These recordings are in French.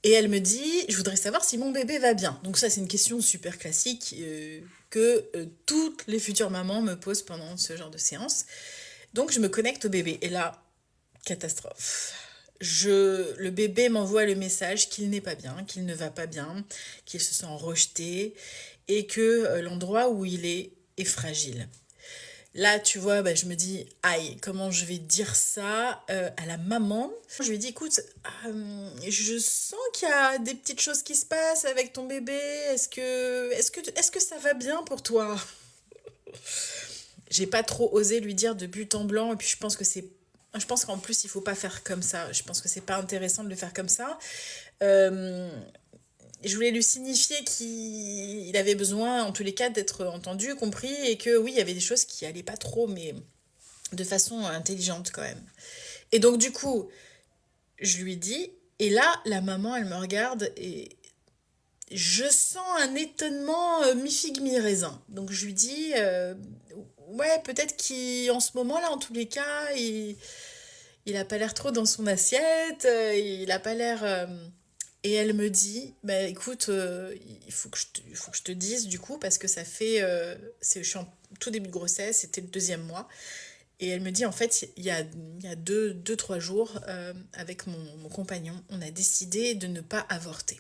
Et elle me dit, je voudrais savoir si mon bébé va bien. Donc ça, c'est une question super classique que toutes les futures mamans me posent pendant ce genre de séance. Donc je me connecte au bébé. Et là, catastrophe. Le bébé m'envoie le message qu'il n'est pas bien, qu'il ne va pas bien, qu'il se sent rejeté et que l'endroit où il est fragile. Là, tu vois, bah, je me dis, aïe, comment je vais dire ça à la maman? Je lui dis, écoute, je sens qu'il y a des petites choses qui se passent avec ton bébé. Est-ce que ça va bien pour toi? J'ai pas trop osé lui dire de but en blanc, et puis je pense qu'en plus, il faut pas faire comme ça. Je pense que c'est pas intéressant de le faire comme ça. Euh, je voulais lui signifier qu'il avait besoin, en tous les cas, d'être entendu, compris, et que oui, il y avait des choses qui allaient pas trop, mais de façon intelligente quand même. Et donc du coup, je lui dis, et là, la maman, elle me regarde et je sens un étonnement mi-figue, mi-raisin. Donc je lui dis, ouais, peut-être qu'en ce moment-là, en tous les cas, il a pas l'air trop dans son assiette, il a pas l'air... Et elle me dit, bah écoute, il faut que je te dise du coup, parce que ça fait... je suis en tout début de grossesse, c'était le deuxième mois. Et elle me dit, en fait, il y a deux, 3 jours, avec mon compagnon, on a décidé de ne pas avorter.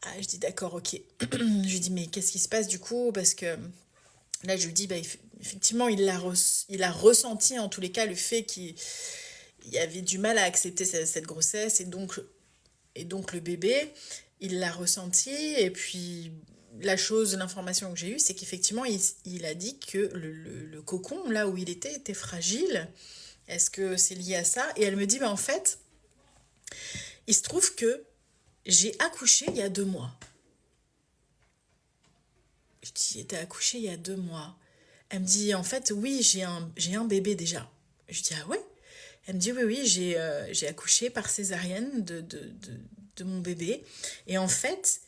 Ah, je dis, d'accord, ok. Je lui dis, mais qu'est-ce qui se passe du coup? Parce que là, je lui dis, bah, effectivement, il a ressenti, en tous les cas, le fait qu'il y avait du mal à accepter cette grossesse. Et donc le bébé, il l'a ressenti. Et puis, l'information que j'ai eue, c'est qu'effectivement, il a dit que le cocon, là où il était fragile. Est-ce que c'est lié à ça? Et elle me dit, bah, en fait, il se trouve que j'ai accouché il y a 2 mois. Je dis, t'as accouché il y a 2 mois. Elle me dit, en fait, oui, j'ai un bébé déjà. Je dis, ah ouais? Elle me dit, oui, oui, j'ai accouché par césarienne de mon bébé. Et en fait,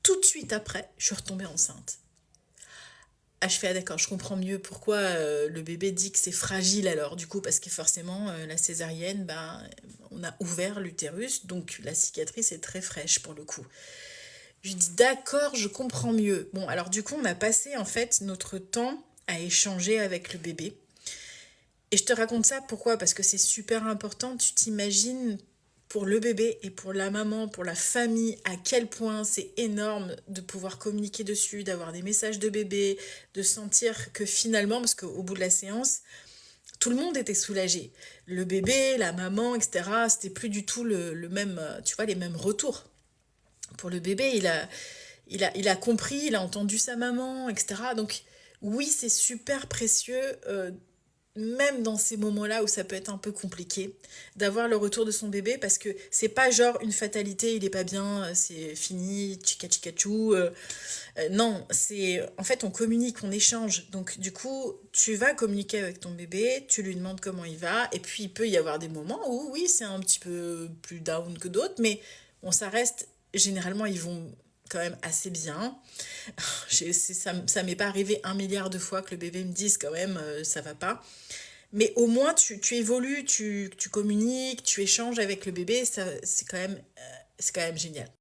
tout de suite après, je suis retombée enceinte. Ah, je fais, ah d'accord, je comprends mieux pourquoi le bébé dit que c'est fragile alors, du coup, parce que forcément, la césarienne, ben, on a ouvert l'utérus, donc la cicatrice est très fraîche pour le coup. Je lui dis, d'accord, je comprends mieux. Bon, alors du coup, on a passé en fait notre temps à échanger avec le bébé. Et je te raconte ça pourquoi? Parce que c'est super important. Tu t'imagines pour le bébé et pour la maman, pour la famille, à quel point c'est énorme de pouvoir communiquer dessus, d'avoir des messages de bébé, de sentir que finalement, parce qu'au bout de la séance, tout le monde était soulagé. Le bébé, la maman, etc. C'était plus du tout le même, tu vois, les mêmes retours. Pour le bébé, il a compris, il a entendu sa maman, etc. Donc oui, c'est super précieux, même dans ces moments-là où ça peut être un peu compliqué, d'avoir le retour de son bébé, parce que c'est pas genre une fatalité, il est pas bien, c'est fini, chica chica chou. Non, c'est en fait on communique, on échange. Donc du coup, tu vas communiquer avec ton bébé, tu lui demandes comment il va, et puis il peut y avoir des moments où oui, c'est un petit peu plus down que d'autres, mais bon, ça reste généralement ils vont quand même assez bien. Ça m'est pas arrivé 1 milliard de fois que le bébé me dise quand même ça va pas. Mais au moins tu évolues, tu communiques, tu échanges avec le bébé, ça c'est quand même génial.